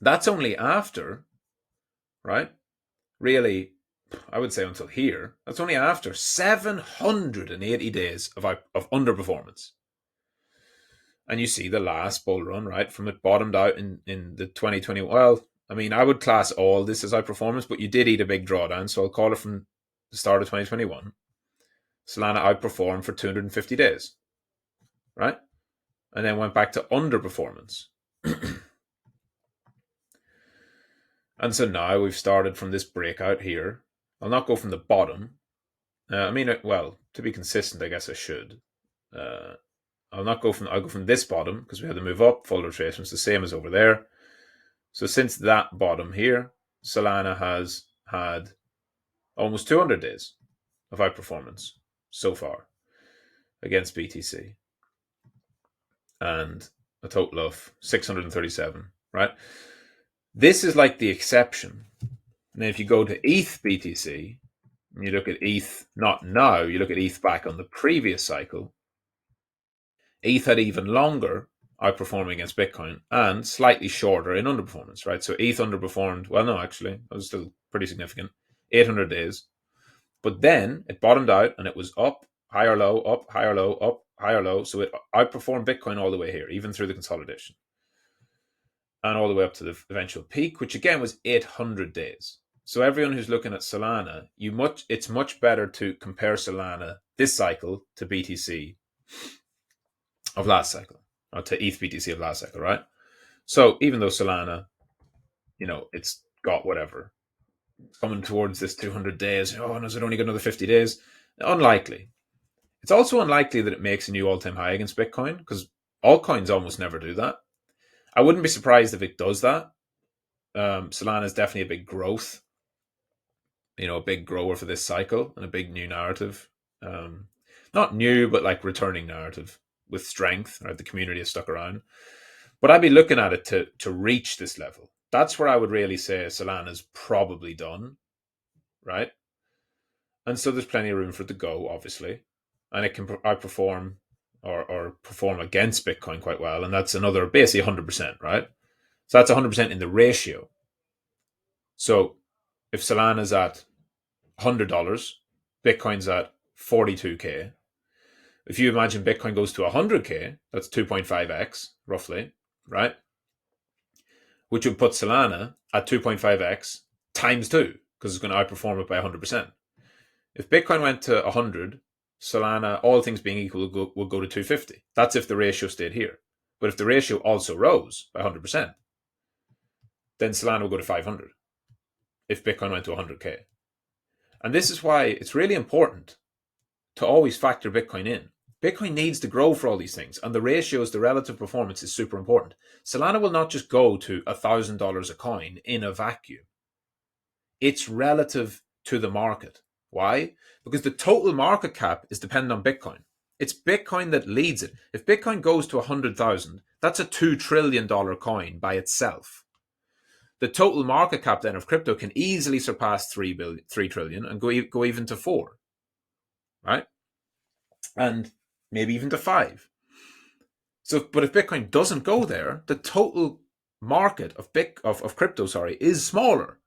That's only after, right? Really, I would say until here, that's only after 780 days of underperformance. And you see the last bull run, right? From it bottomed out in the 2020. Well, I mean, I would class all this as outperformance, but you did eat a big drawdown. So I'll call it from the start of 2021. Solana outperformed for 250 days, right? And then went back to underperformance. And so now we've started from this breakout here. I'll not go from the bottom. Well, to be consistent, I guess I should. I'll go from this bottom because we had to move up. Full retracement's the same as over there. So since that bottom here, Solana has had almost 200 days of outperformance so far against BTC, and a total of 637, right? This is like the exception. And then if you go to ETH BTC, and you look at ETH, not now, you look at ETH back on the previous cycle, ETH had even longer outperforming against Bitcoin and slightly shorter in underperformance, right? So ETH underperformed, well, no, actually, that was still pretty significant, 800 days. But then it bottomed out and it was up, higher low, up, higher low, up, higher low. So it outperformed Bitcoin all the way here, even through the consolidation. And all the way up to the eventual peak, which again was 800 days. So everyone who's looking at Solana, it's much better to compare Solana this cycle to BTC of last cycle, or to ETH BTC of last cycle, right? So even though Solana, it's got whatever, coming towards this 200 days, oh, and is it only got another 50 days? Unlikely. It's also unlikely that it makes a new all-time high against Bitcoin, because altcoins almost never do that. I wouldn't be surprised if it does that. Solana is definitely a big growth, a big grower for this cycle and a big new narrative. Not new, but like returning narrative with strength, right? The community has stuck around. But I'd be looking at it to reach this level. That's where I would really say Solana's probably done, right? And so there's plenty of room for it to go, obviously. And it can outperform or perform against Bitcoin quite well. And that's another basically 100%, right? So that's 100% in the ratio. So if Solana's at $100, Bitcoin's at 42K. If you imagine Bitcoin goes to 100K, that's 2.5x roughly, right? Which would put Solana at 2.5x times 2, because it's going to outperform it by 100%. If Bitcoin went to 100, Solana, all things being equal, will go to 250. That's if the ratio stayed here. But if the ratio also rose by 100%, then Solana will go to 500 if Bitcoin went to 100K. And this is why it's really important to always factor Bitcoin in. Bitcoin needs to grow for all these things, and the ratios, the relative performance is super important. Solana will not just go to $1,000 a coin in a vacuum. It's relative to the market. Why? Because the total market cap is dependent on Bitcoin. It's Bitcoin that leads it. If Bitcoin goes to 100,000, that's a $2 trillion coin by itself. The total market cap then of crypto can easily surpass 3 trillion and go even to 4, right? And maybe even to 5. So, but if Bitcoin doesn't go there, the total market of crypto, is smaller.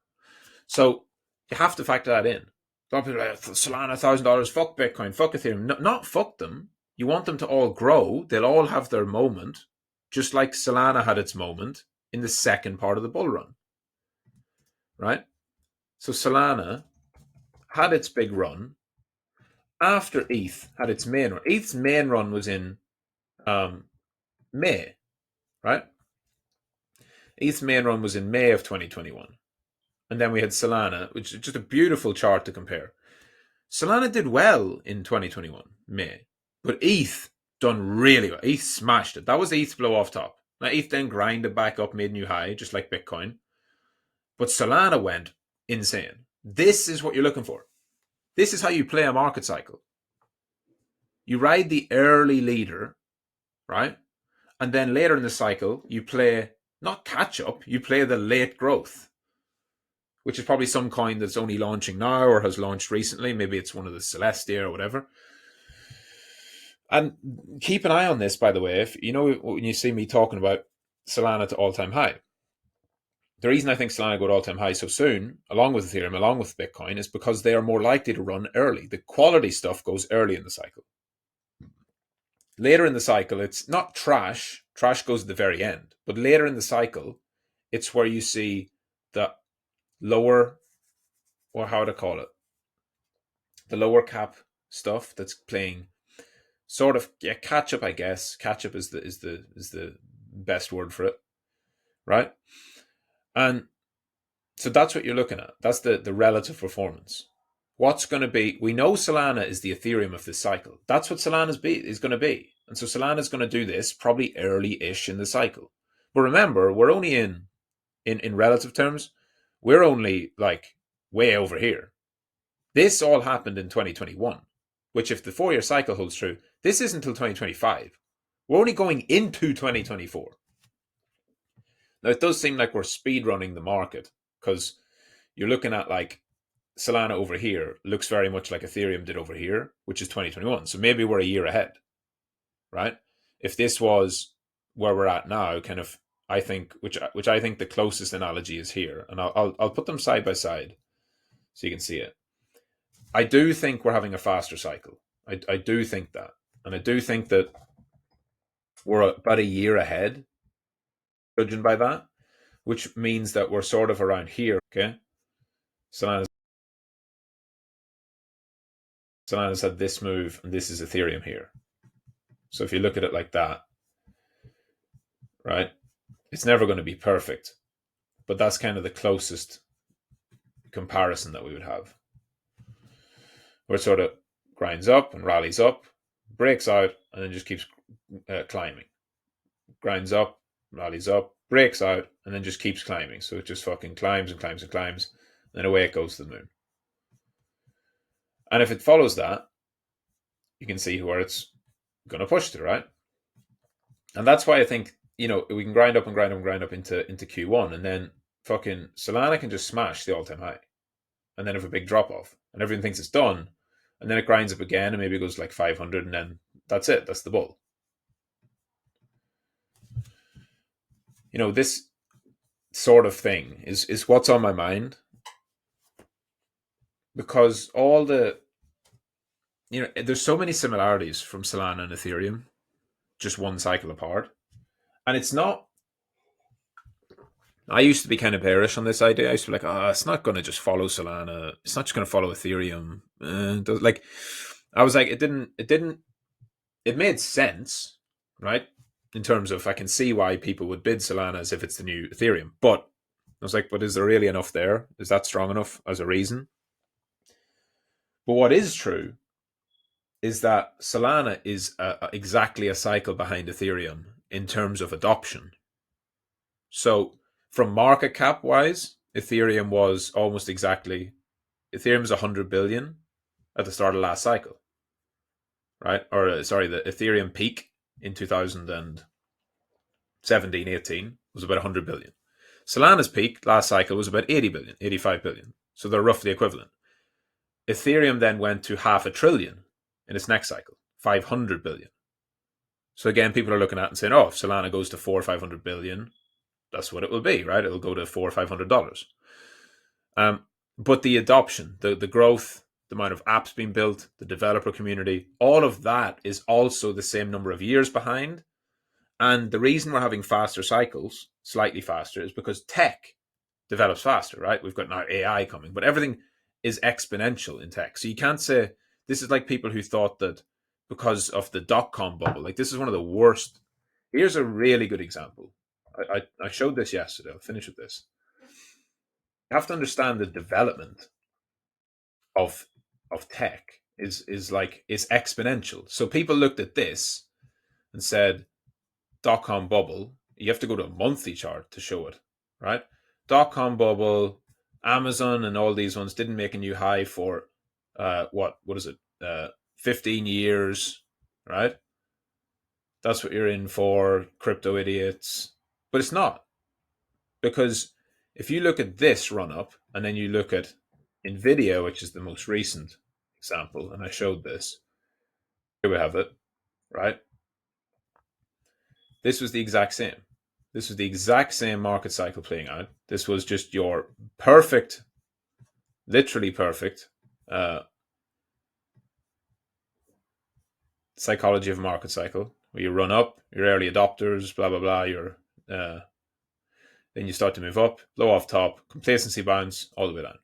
So you have to factor that in. A lot of people are like, Solana, $1,000, fuck Bitcoin, fuck Ethereum. No, not fuck them. You want them to all grow. They'll all have their moment, just like Solana had its moment in the second part of the bull run, right? So Solana had its big run after ETH had its main run. ETH's main run was in May, right? ETH's main run was in May of 2021. And then we had Solana, which is just a beautiful chart to compare. Solana did well in 2021, May, but ETH done really well. ETH smashed it. That was ETH's blow off top. Now, ETH then grinded back up, made new high, just like Bitcoin. But Solana went insane. This is what you're looking for. This is how you play a market cycle. You ride the early leader, right? And then later in the cycle, you play not catch up, you play the late growth, which is probably some coin that's only launching now or has launched recently. Maybe it's one of the Celestia or whatever. And keep an eye on this, by the way. If when you see me talking about Solana to all-time high, the reason I think Solana go to all-time high so soon, along with Ethereum, along with Bitcoin, is because they are more likely to run early. The quality stuff goes early in the cycle. Later in the cycle, it's not trash. Trash goes at the very end. But later in the cycle, it's where you see the lower, or how to call it, the lower cap stuff that's playing sort of catch up, I guess. Catch up is the best word for it, right? And so that's what you're looking at. That's the relative performance. What's going to be? We know Solana is the Ethereum of this cycle. That's what Solana is going to be. And so Solana is going to do this probably early-ish in the cycle. But remember, we're only in relative terms, we're only like way over here. This all happened in 2021, which if the 4-year cycle holds true, this isn't until 2025. We're only going into 2024. Now, it does seem like we're speed running the market because you're looking at like Solana over here looks very much like Ethereum did over here, which is 2021. So maybe we're a year ahead, right? If this was where we're at now, kind of, I think, which I think the closest analogy is here, and I'll put them side by side so you can see it. I do think we're having a faster cycle. I do think that, and I do think that we're about a year ahead, judging by that, which means that we're sort of around here. Okay, Solana's had this move, and this is Ethereum here. So if you look at it like that, right, it's never going to be perfect, but that's kind of the closest comparison that we would have. Where it sort of grinds up and rallies up, breaks out, and then just keeps climbing. Grinds up, rallies up, breaks out, and then just keeps climbing. So it just fucking climbs and climbs and climbs, and then away it goes to the moon. And if it follows that, you can see where it's going to push to, right? And that's why I think, we can grind up and grind up and grind up into Q1, and then fucking Solana can just smash the all-time high, and then have a big drop off, and everyone thinks it's done, and then it grinds up again, and maybe it goes like 500, and then that's it. That's the bull. This sort of thing is what's on my mind, because all the, there's so many similarities from Solana and Ethereum, just one cycle apart. And it's not, I used to be kind of bearish on this idea. I used to be like, it's not going to just follow Solana. It's not just going to follow Ethereum. Like, I was like, it made sense, right? In terms of, I can see why people would bid Solana as if it's the new Ethereum. But I was like, but is there really enough there? Is that strong enough as a reason? But what is true is that Solana is exactly a cycle behind Ethereum in terms of adoption. So from market cap wise, Ethereum was almost exactly, Ethereum was 100 billion at the start of last cycle, right? Or sorry, the Ethereum peak in 2017, 18 was about 100 billion. Solana's peak last cycle was about 80 billion, 85 billion. So they're roughly equivalent. Ethereum then went to 500 billion in its next cycle, 500 billion. So again, people are looking at and saying, if Solana goes to 400 or 500 billion, that's what it will be, right? It'll go to $400 or $500. But the adoption, the growth, the amount of apps being built, the developer community, all of that is also the same number of years behind. And the reason we're having faster cycles, slightly faster, is because tech develops faster, right? We've got now AI coming, but everything is exponential in tech. So you can't say, this is like people who thought that because of the dot-com bubble, like this is one of the worst. Here's a really good example. I showed this yesterday. I'll finish with this. You have to understand the development of tech is exponential. So people looked at this and said, dot-com bubble, you have to go to a monthly chart to show it, right? Dot-com bubble, Amazon and all these ones didn't make a new high for what is it? 15 years, right? That's what you're in for, crypto idiots. But it's not. Because if you look at this run up and then you look at Nvidia, which is the most recent example, and I showed this, here we have it, right? This was the exact same. This was the exact same market cycle playing out. This was just your perfect, literally perfect psychology of a market cycle, where you run up, you're early adopters, blah blah blah. Then you start to move up, blow off top, complacency bounce all the way down.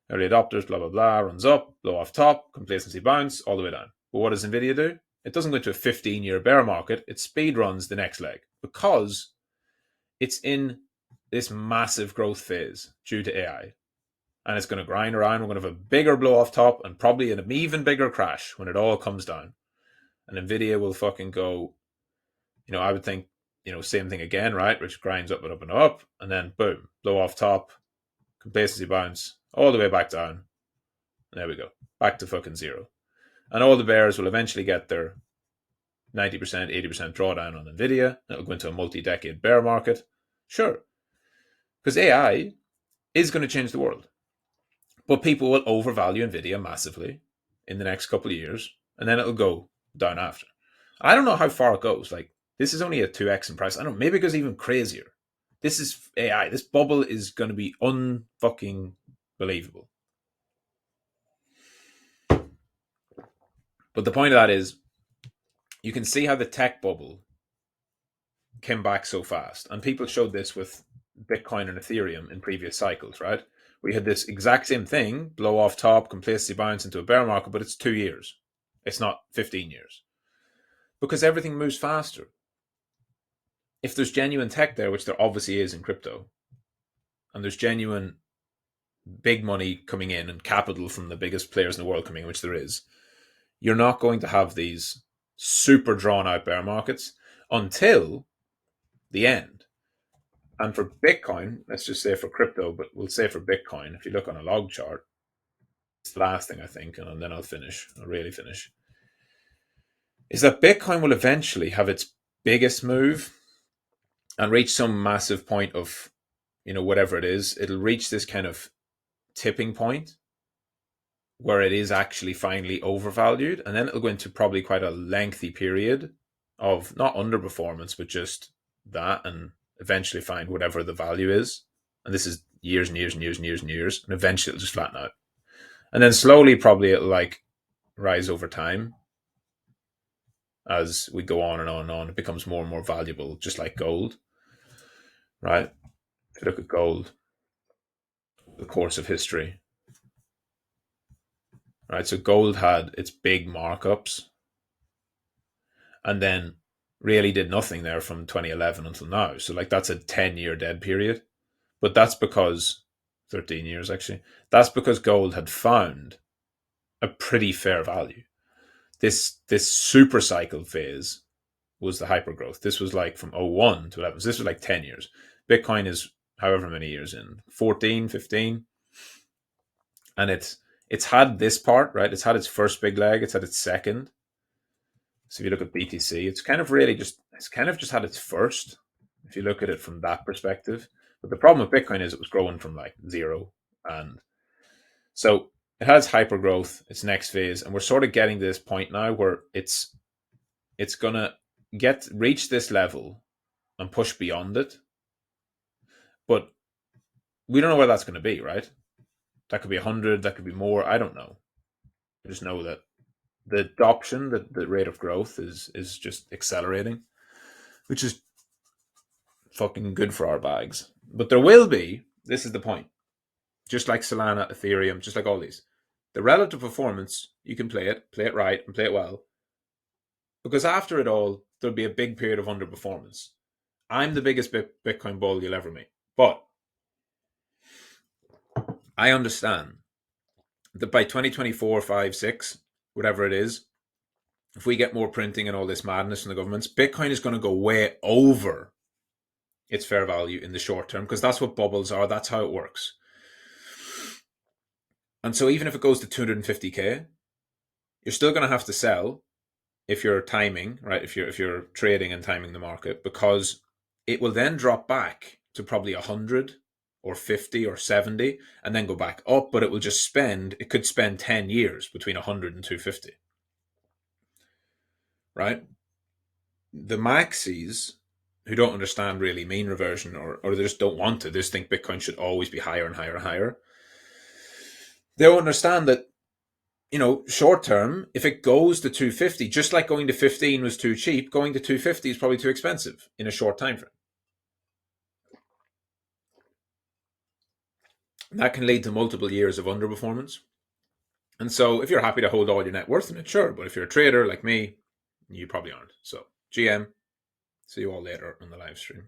Early adopters, blah blah blah, runs up, blow off top, complacency bounce all the way down. But what does Nvidia do? It doesn't go into a 15-year bear market. It speed runs the next leg because it's in this massive growth phase due to AI. And it's going to grind around. We're going to have a bigger blow off top and probably an even bigger crash when it all comes down. And Nvidia will fucking go, I would think, same thing again, right? Which grinds up and up and up. And then boom, blow off top, complacency bounce, all the way back down. And there we go. Back to fucking zero. And all the bears will eventually get their 90%, 80% drawdown on Nvidia. It'll go into a multi-decade bear market. Sure. Because AI is going to change the world. But people will overvalue Nvidia massively in the next couple of years. And then it'll go down after. I don't know how far it goes. Like, this is only a 2x in price. I don't know. Maybe it goes even crazier. This is AI. This bubble is going to be unfucking believable. But the point of that is, you can see how the tech bubble came back so fast. And people showed this with Bitcoin and Ethereum in previous cycles, right? We had this exact same thing, blow off top, complacency bounce into a bear market, but it's 2 years. It's not 15 years. Because everything moves faster. If there's genuine tech there, which there obviously is in crypto, and there's genuine big money coming in and capital from the biggest players in the world coming in, which there is, you're not going to have these super drawn out bear markets until the end. And for Bitcoin, let's just say for crypto, but we'll say for Bitcoin, if you look on a log chart, it's the last thing I think, and then I'll really finish, is that Bitcoin will eventually have its biggest move and reach some massive point of, whatever it is. It'll reach this kind of tipping point where it is actually finally overvalued, and then it'll go into probably quite a lengthy period of not underperformance, but just that, and eventually find whatever the value is. And this is years and years and years and years and years, and eventually it'll just flatten out. And then slowly, probably it'll like rise over time as we go on and on and on. It becomes more and more valuable, just like gold, right? If you look at gold, the course of history, right? So gold had its big markups and then really did nothing there from 2011 until now. So like that's a 10-year dead period. But that's because 13 years actually. That's because gold had found a pretty fair value. This super cycle phase was the hypergrowth. This was like from 01 to 11. So this was like 10 years. Bitcoin is however many years in, 14, 15. And it's had this part, right? It's had its first big leg. It's had its second. So if you look at BTC, it's kind of just had its first, if you look at it from that perspective. But the problem with Bitcoin is it was growing from like zero. And so it has hyper growth, its next phase. And we're sort of getting to this point now where it's going to reach this level and push beyond it. But we don't know where that's going to be, right? That could be 100, that could be more. I don't know. I just know that the adoption, the rate of growth is just accelerating, which is fucking good for our bags. But there will be, this is the point, just like Solana, Ethereum, just like all these, the relative performance, you can play it right and play it well. Because after it all, there'll be a big period of underperformance. I'm the biggest Bitcoin bull you'll ever meet. But I understand that by 2024, 5, 6, whatever it is, if we get more printing and all this madness from the governments, Bitcoin is going to go way over its fair value in the short term, because that's what bubbles are. That's how it works. And so even if it goes to 250K, you're still going to have to sell if you're timing, right? If you're trading and timing the market, because it will then drop back to probably 100 or 50 or 70 and then go back up, but it could spend 10 years between 100 and 250. Right? The maxis who don't understand really mean reversion, or they just don't want to. They just think Bitcoin should always be higher and higher and higher. They'll understand that, short term, if it goes to 250, just like going to 15 was too cheap, going to 250 is probably too expensive in a short time frame. And that can lead to multiple years of underperformance. And so if you're happy to hold all your net worth in it, sure. But if you're a trader like me, you probably aren't. So GM, see you all later on the live stream.